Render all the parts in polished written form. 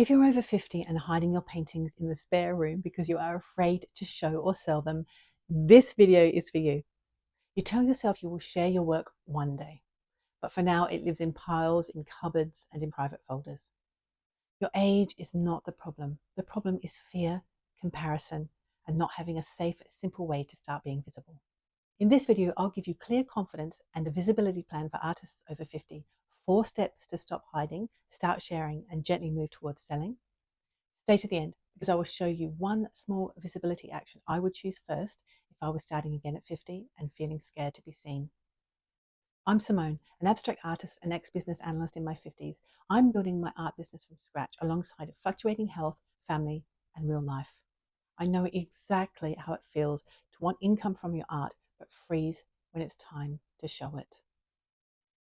If you're over 50 and hiding your paintings in the spare room because you are afraid to show or sell them, this video is for you. You tell yourself you will share your work one day, but for now it lives in piles, in cupboards, and in private folders. Your age is not the problem. The problem is fear, comparison, and not having a safe, simple way to start being visible. In this video, I'll give you clear confidence and a visibility plan for artists over 50. 4 steps to stop hiding, start sharing, and gently move towards selling. Stay to the end because I will show you one small visibility action I would choose first if I was starting again at 50 and feeling scared to be seen. I'm Simone, an abstract artist and ex-business analyst in my 50s. I'm building my art business from scratch alongside fluctuating health, family, and real life. I know exactly how it feels to want income from your art, but freeze when it's time to show it.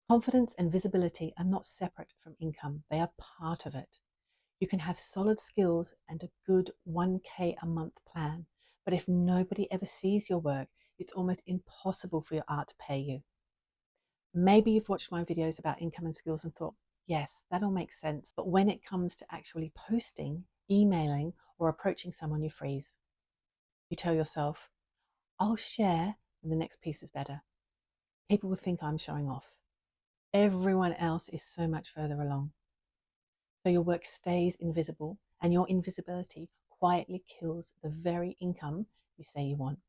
Confidence and visibility are not separate from income. They are part of it. You can have solid skills and a good 1K a month plan, but if nobody ever sees your work, it's almost impossible for your art to pay you. Maybe you've watched my videos about income and skills and thought, yes, that all makes sense. But when it comes to actually posting, emailing, or approaching someone, you freeze. You tell yourself, I'll share when the next piece is better. People will think I'm showing off. Everyone else is so much further along. So your work stays invisible, and your invisibility quietly kills the very income you say you want.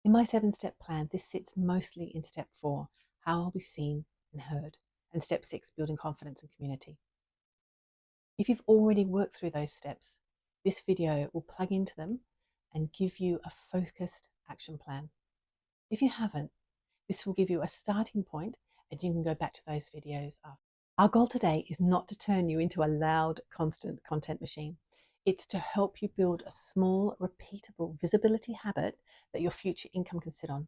In my 7-step plan, this sits mostly in step 4, how I'll be seen and heard, and step 6, building confidence and community. If you've already worked through those steps, this video will plug into them and give you a focused action plan. If you haven't, this will give you a starting point and you can go back to those videos after. Our goal today is not to turn you into a loud, constant content machine. It's to help you build a small, repeatable visibility habit that your future income can sit on.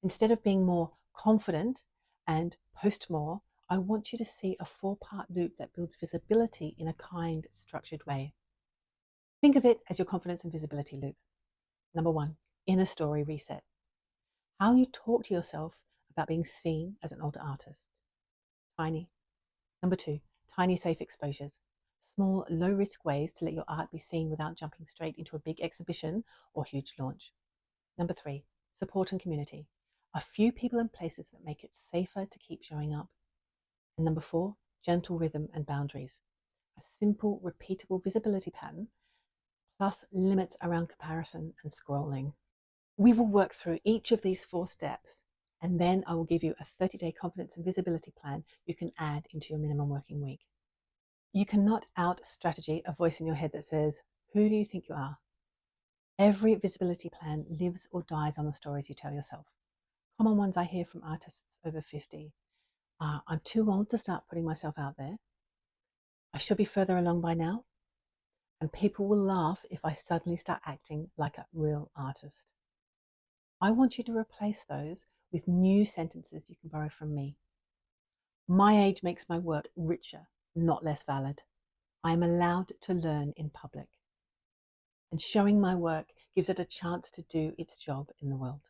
Instead of being more confident and post more, I want you to see a 4-part loop that builds visibility in a kind, structured way. Think of it as your confidence and visibility loop. Number 1, inner story reset. How you talk to yourself about being seen as an older artist. Tiny. Number 2, tiny safe exposures. Small, low-risk ways to let your art be seen without jumping straight into a big exhibition or huge launch. Number 3, support and community. A few people and places that make it safer to keep showing up. And number 4, gentle rhythm and boundaries. A simple, repeatable visibility pattern, plus limits around comparison and scrolling. We will work through each of these 4 steps, and then I will give you a 30-day confidence and visibility plan you can add into your minimum working week. You cannot out-strategy a voice in your head that says, who do you think you are? Every visibility plan lives or dies on the stories you tell yourself. Common ones I hear from artists over 50 are, I'm too old to start putting myself out there. I should be further along by now. And people will laugh if I suddenly start acting like a real artist. I want you to replace those with new sentences you can borrow from me. My age makes my work richer, not less valid. I am allowed to learn in public. And showing my work gives it a chance to do its job in the world.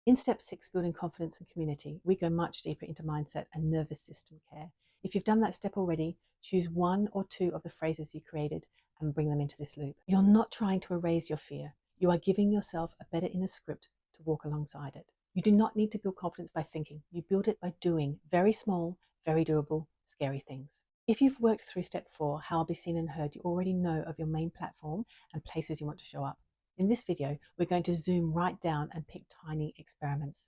In step 6, building confidence and community, we go much deeper into mindset and nervous system care. If you've done that step already, choose 1 or 2 of the phrases you created and bring them into this loop. You're not trying to erase your fear. You are giving yourself a better inner script to walk alongside it. You do not need to build confidence by thinking. You build it by doing very small, very doable, scary things. If you've worked through step 4, how I'll be seen and heard, you already know of your main platform and places you want to show up. In this video, we're going to zoom right down and pick tiny experiments.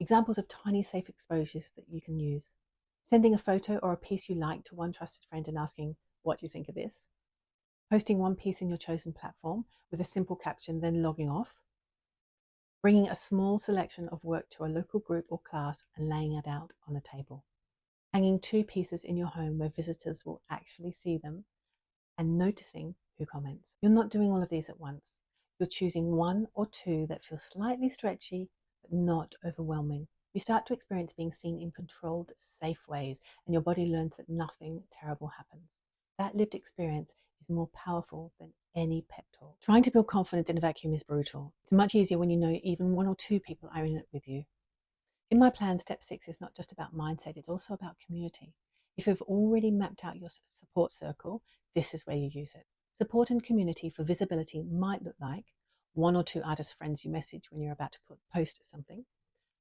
Examples of tiny safe exposures that you can use. Sending a photo or a piece you like to one trusted friend and asking, what do you think of this? Posting one piece in your chosen platform with a simple caption, then logging off. Bringing a small selection of work to a local group or class and laying it out on a table. Hanging 2 pieces in your home where visitors will actually see them and noticing who comments. You're not doing all of these at once. You're choosing 1 or 2 that feel slightly stretchy, but not overwhelming. You start to experience being seen in controlled, safe ways, and your body learns that nothing terrible happens. That lived experience is more powerful than any pep talk. Trying to build confidence in a vacuum is brutal. It's much easier when you know even 1 or 2 people are in it with you. In my plan, step 6 is not just about mindset, it's also about community. If you've already mapped out your support circle, this is where you use it. Support and community for visibility might look like 1 or 2 artist friends you message when you're about to post something,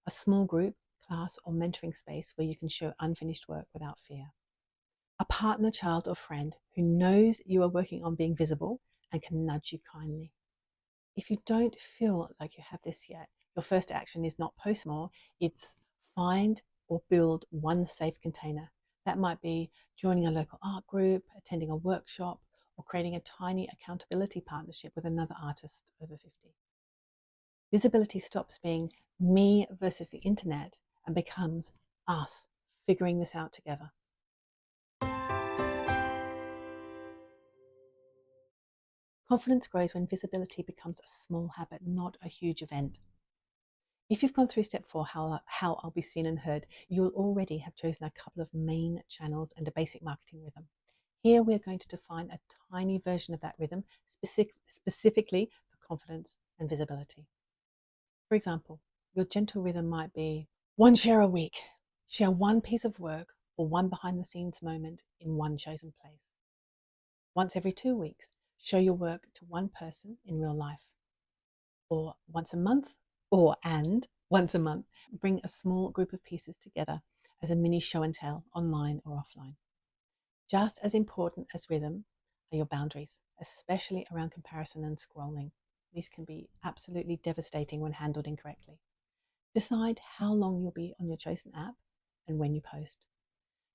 a small group, class, or mentoring space where you can show unfinished work without fear, a partner, child, or friend who knows you are working on being visible and can nudge you kindly. If you don't feel like you have this yet, your first action is not post more, it's find or build one safe container. That might be joining a local art group, attending a workshop, or creating a tiny accountability partnership with another artist over 50. Visibility stops being me versus the internet and becomes us figuring this out together. Confidence grows when visibility becomes a small habit, not a huge event. If you've gone through step 4, how I'll be seen and heard, you'll already have chosen a couple of main channels and a basic marketing rhythm. Here we're going to define a tiny version of that rhythm specifically for confidence and visibility. For example, your gentle rhythm might be 1 share a week. Share one piece of work or one behind the scenes moment in one chosen place. Once every 2 weeks, show your work to one person in real life. Or once a month, once a month, bring a small group of pieces together as a mini show and tell, online or offline. Just as important as rhythm are your boundaries, especially around comparison and scrolling. These can be absolutely devastating when handled incorrectly. Decide how long you'll be on your chosen app and when you post.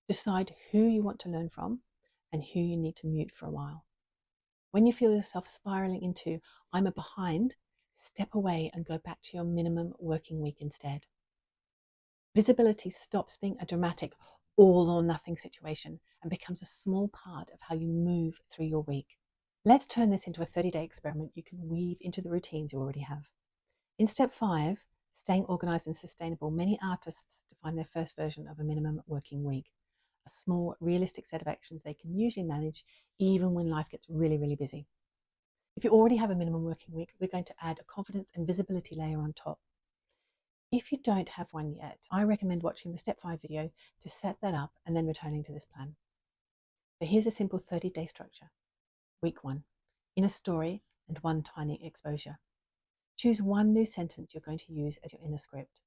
Decide who you want to learn from and who you need to mute for a while. When you feel yourself spiraling into I'm a behind, step away and go back to your minimum working week instead. Visibility stops being a dramatic all or nothing situation and becomes a small part of how you move through your week. Let's turn this into a 30-day experiment you can weave into the routines you already have. In step 5, staying organized and sustainable, many artists define their first version of a minimum working week, a small, realistic set of actions they can usually manage even when life gets really, really busy. If you already have a minimum working week, we're going to add a confidence and visibility layer on top. If you don't have one yet, I recommend watching the step 5 video to set that up and then returning to this plan. So here's a simple 30-day structure. Week 1, inner story and one tiny exposure. Choose one new sentence you're going to use as your inner script.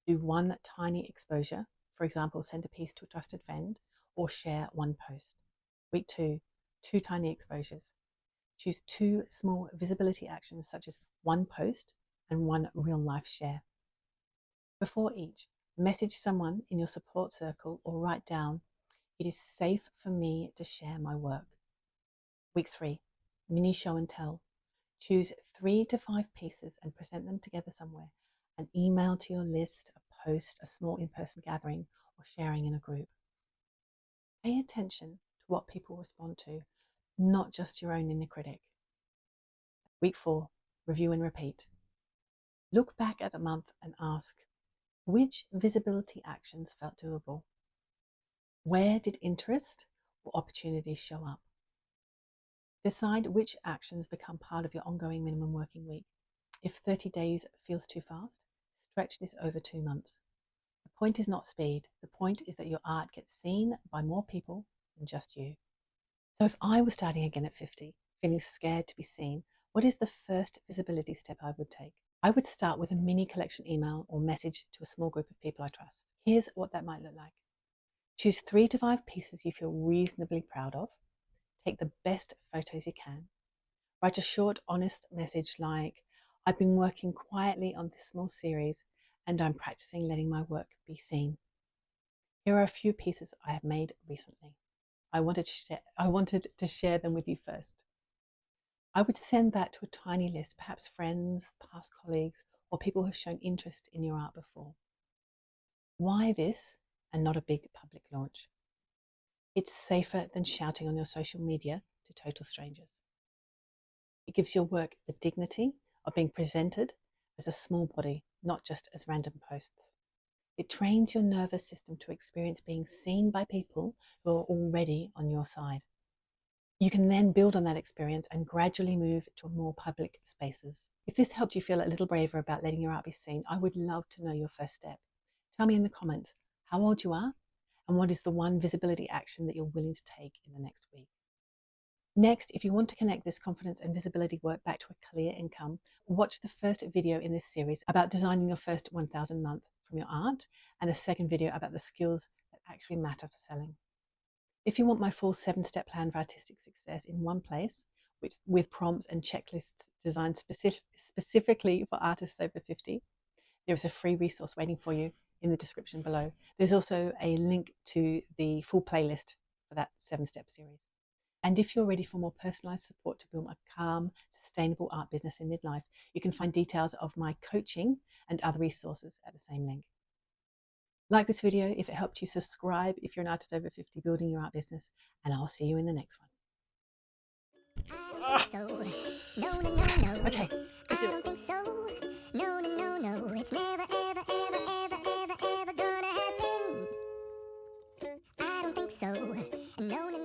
Do one tiny exposure, for example, send a piece to a trusted friend or share one post. Week 2, 2 tiny exposures. Choose 2 small visibility actions such as one post and one real life share. Before each, message someone in your support circle or write down, it is safe for me to share my work. Week 3, mini show and tell. Choose 3 to 5 pieces and present them together somewhere. An email to your list, a post, a small in-person gathering, or sharing in a group. Pay attention to what people respond to, not just your own inner critic. Week 4, review and repeat. Look back at the month and ask, which visibility actions felt doable? Where did interest or opportunities show up? Decide which actions become part of your ongoing minimum working week. If 30 days feels too fast, stretch this over 2 months. The point is not speed. The point is that your art gets seen by more people than just you. So if I was starting again at 50, feeling scared to be seen, what is the first visibility step I would take? I would start with a mini collection email or message to a small group of people I trust. Here's what that might look like. Choose 3 to 5 pieces you feel reasonably proud of. Take the best photos you can. Write a short, honest message like, I've been working quietly on this small series and I'm practicing letting my work be seen. Here are a few pieces I have made recently. I wanted to share them with you first. I would send that to a tiny list, perhaps friends, past colleagues, or people who have shown interest in your art before. Why this and not a big public launch? It's safer than shouting on your social media to total strangers. It gives your work the dignity of being presented as a small body, not just as random posts. It trains your nervous system to experience being seen by people who are already on your side. You can then build on that experience and gradually move to more public spaces. If this helped you feel a little braver about letting your art be seen, I would love to know your first step. Tell me in the comments how old you are And what is the one visibility action that you're willing to take in the next week? Next, if you want to connect this confidence and visibility work back to a clear income, watch the first video in this series about designing your first 1,000 month from your art, and the second video about the skills that actually matter for selling. If you want my full 7-step plan for artistic success in one place, with prompts and checklists designed specifically for artists over 50, there is a free resource waiting for you in the description below. There's also a link to the full playlist for that 7-step series. And if you're ready for more personalized support to build a calm, sustainable art business in midlife, you can find details of my coaching and other resources at the same link. Like this video if it helped you. Subscribe if you're an artist over 50 building your art business, and I'll see you in the next one. I don't think so. No, no, no, no. Okay, I don't think so. No, no, no, no. It's never, ever, ever, ever, ever, ever gonna happen. I don't think so. No, no.